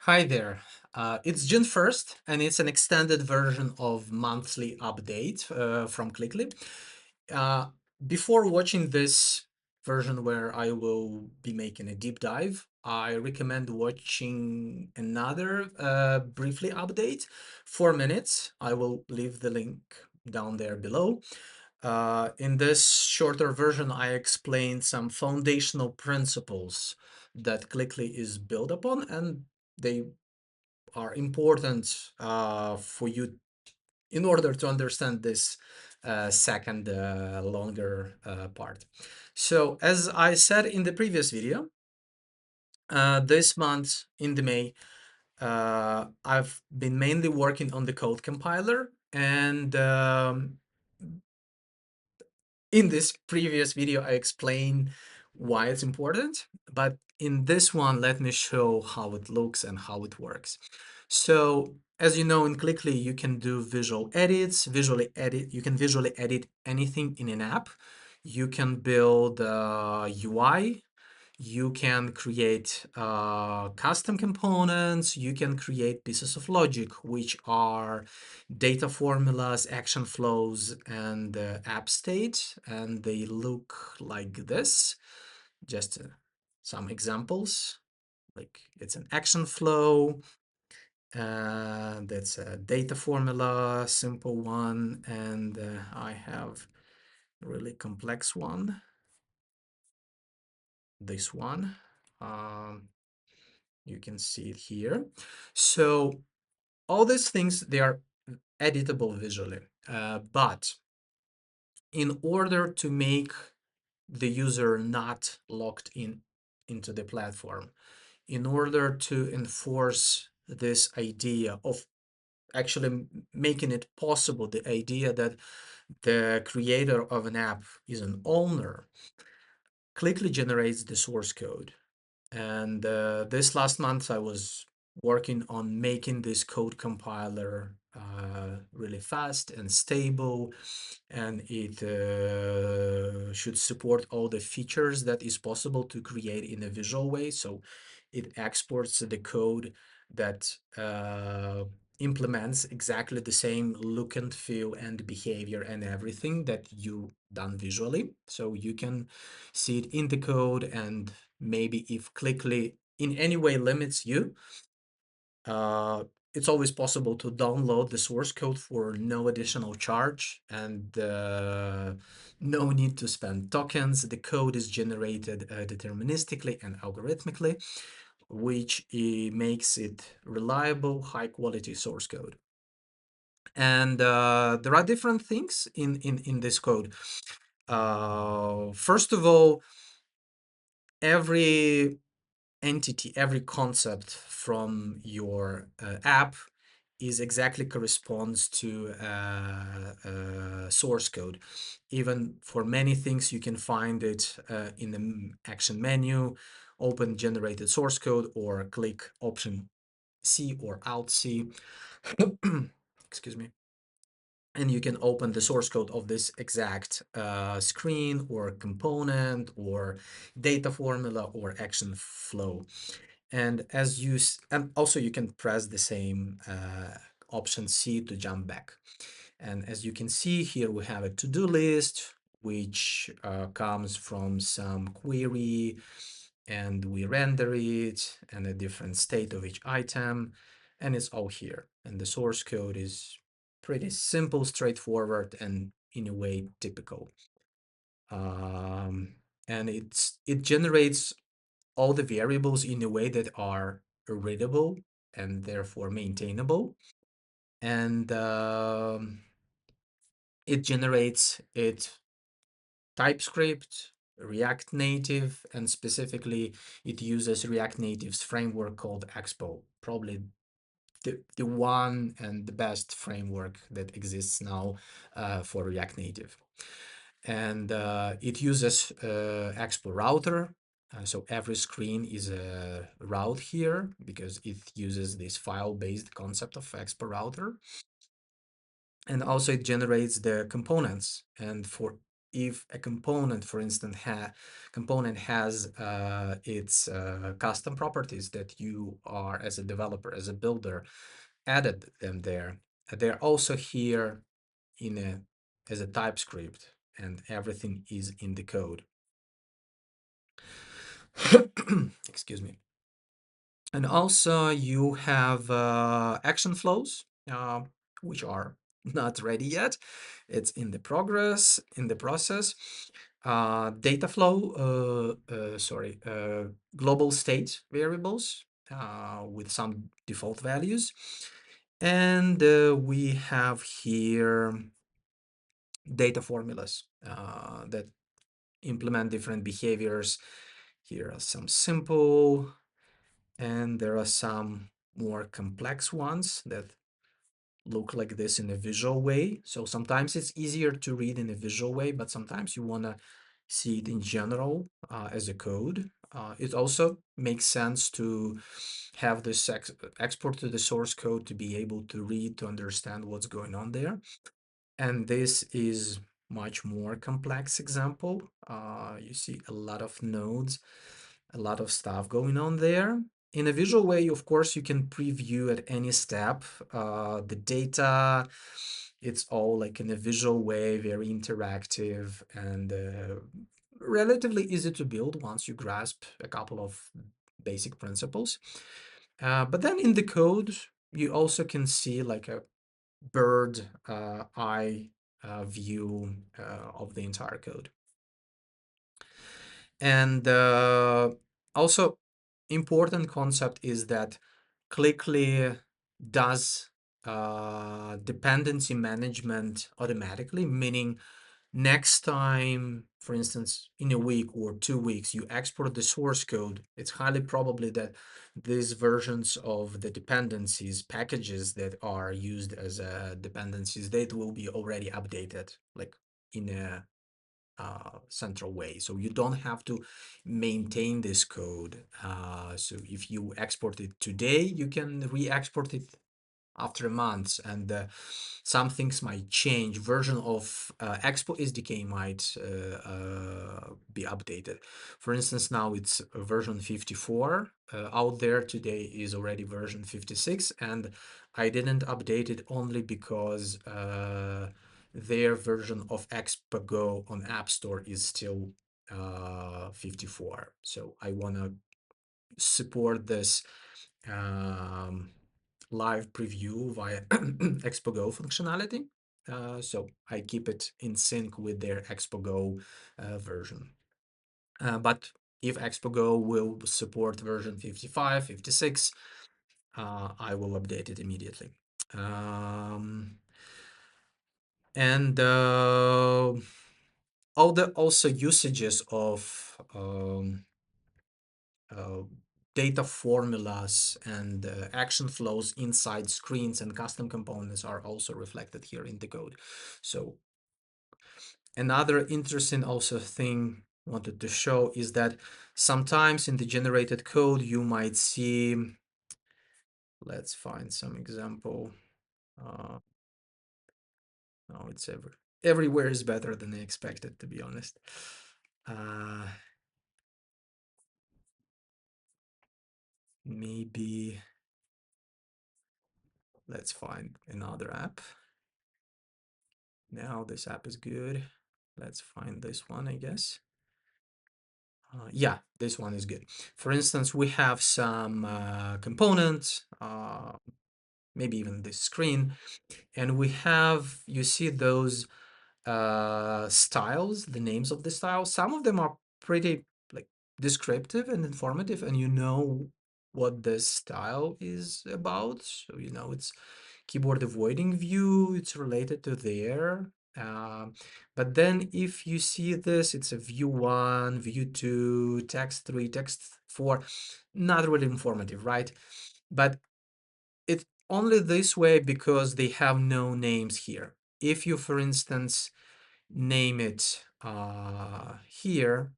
Hi there. It's June 1st, and it's an extended version of monthly update from Clickly. Uh, Before watching this version where I will be making a deep dive, I recommend watching another briefly update, 4 minutes. I will leave the link down there below. In this shorter version, I explained some foundational principles that Clickly is built upon, and they are important for you in order to understand this second longer part. So as I said in the previous video, this month in the May, I've been mainly working on the code compiler, and in this previous video, I explained why it's important, but in this one, let me show how it looks and how it works. So as you know, in Clickly, you can do visual edits, you can visually edit anything in an app. You can build UI, you can create custom components, you can create pieces of logic, which are data formulas, action flows, and app state, and they look like this. Just some examples, like it's an action flow, that's a data formula, simple one, and I have a really complex one, this one. Um, you can see it here. So all these things, they are editable visually, but in order to make the user not logged in into the platform, in order to enforce this idea of actually making it possible, the idea that the creator of an app is an owner, Clickly generates the source code. And this last month, I was working on making this code compiler really fast and stable, and it should support all the features that is possible to create in a visual way. So it exports the code that implements exactly the same look and feel and behavior and everything that you done visually. So you can see it in the code, and maybe if Clickly in any way limits you, uh, it's always possible to download the source code for no additional charge, and no need to spend tokens. The code is generated deterministically and algorithmically, which makes it reliable, high quality source code. And there are different things in this code. First of all, every entity, every concept from your app is exactly corresponds to source code. Even for many things, you can find it in the action menu, open generated source code, or click option C or Alt C. Excuse me. And you can open the source code of this exact screen or component or data formula or action flow. And and also you can press the same option C to jump back. And as you can see here, we have a to-do list, which comes from some query, and we render it and a different state of each item, and it's all here. And the source code is pretty simple, straightforward, and in a way typical. And it generates all the variables in a way that are readable and therefore maintainable. And it generates it TypeScript, React Native, and specifically it uses React Native's framework called Expo, probably the one and the best framework that exists now for React Native. And it uses Expo Router. So every screen is a route here because it uses this file-based concept of Expo Router. And also it generates the components. And for if a component, for instance, has its custom properties that you are, as a developer, as a builder, added them there. They're also here in a as a TypeScript, and everything is in the code. Excuse me. And also you have action flows, which are not ready yet. It's in the process. Data flow, global state variables with some default values. And we have here data formulas that implement different behaviors. Here are some simple, and there are some more complex ones that look like this in a visual way. So sometimes it's easier to read in a visual way, but sometimes you want to see it in general as a code. It also makes sense to have this export to the source code to be able to read, to understand what's going on there. And this is much more complex example. You see a lot of nodes, a lot of stuff going on there. In a visual way, of course, you can preview at any step the data. It's all like in a visual way, very interactive, and relatively easy to build once you grasp a couple of basic principles. But then in the code, you also can see like a bird eye view of the entire code. And also important concept is that Quickly does dependency management automatically, meaning next time, for instance, in a week or 2 weeks, you export the source code, it's highly probably that these versions of the dependencies, packages that are used as dependencies, they will be already updated, like in a central way. So you don't have to maintain this code. So if you export it today, you can re-export it after a month, and some things might change. Version of Expo SDK might be updated. For instance, now it's version 54. Out there today is already version 56, and I didn't update it only because their version of Expo on App Store is still 54. So I want to support this um, live preview via Expo functionality. So I keep it in sync with their Expo version. But if Expo will support version 55, 56, I will update it immediately. And all the also usages of uh, data formulas and action flows inside screens and custom components are also reflected here in the code. So another interesting also thing wanted to show is that sometimes in the generated code you might see, let's find some example. No, it's everywhere is better than I expected, to be honest. Uh, Maybe let's find another app. Now this app is good. Let's find this one, I guess. Yeah, this one is good. For instance, we have some components, maybe even this screen, and we have, you see those styles, the names of the styles. Some of them are pretty like descriptive and informative, and you know what the style is about. So you know it's keyboard avoiding view, it's related to there. But then if you see this, it's a view 1, view 2, text 3, text 4, not really informative, right? But it's only this way because they have no names here. If you, for instance, name it here,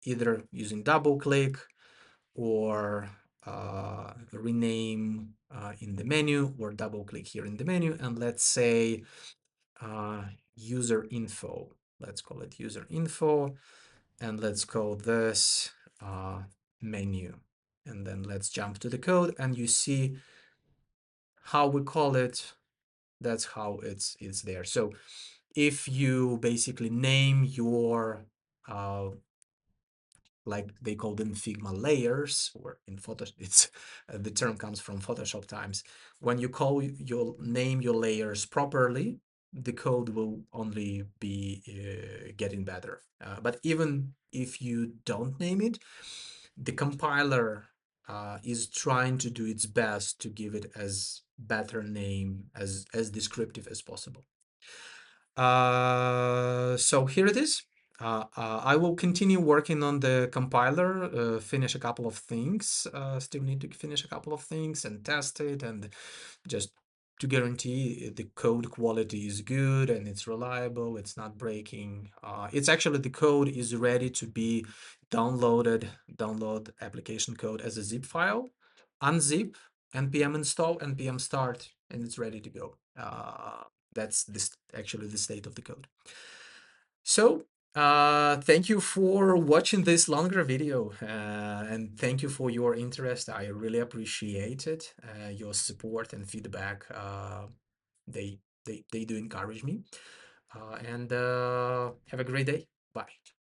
either using double click or rename in the menu, or double click here in the menu, and let's say user info. Let's call it user info, and let's call this menu. And then let's jump to the code, and you see how we call it. That's how it's there. So if you basically name your like they call them Figma layers, or in Photoshop, it's the term comes from Photoshop times. When you call your name your layers properly, the code will only be getting better. But even if you don't name it, the compiler is trying to do its best to give it as better name, as descriptive as possible. So here it is. I will continue working on the compiler, finish a couple of things. Still need to finish a couple of things and test it, and just to guarantee the code quality is good and it's reliable, it's not breaking. It's actually, the code is ready to be downloaded, download application code as a zip file, unzip, npm install, npm start, and it's ready to go. That's this actually the state of the code. So thank you for watching this longer video, and thank you for your interest. I really appreciate it. Your support and feedback, they do encourage me. And have a great day. Bye.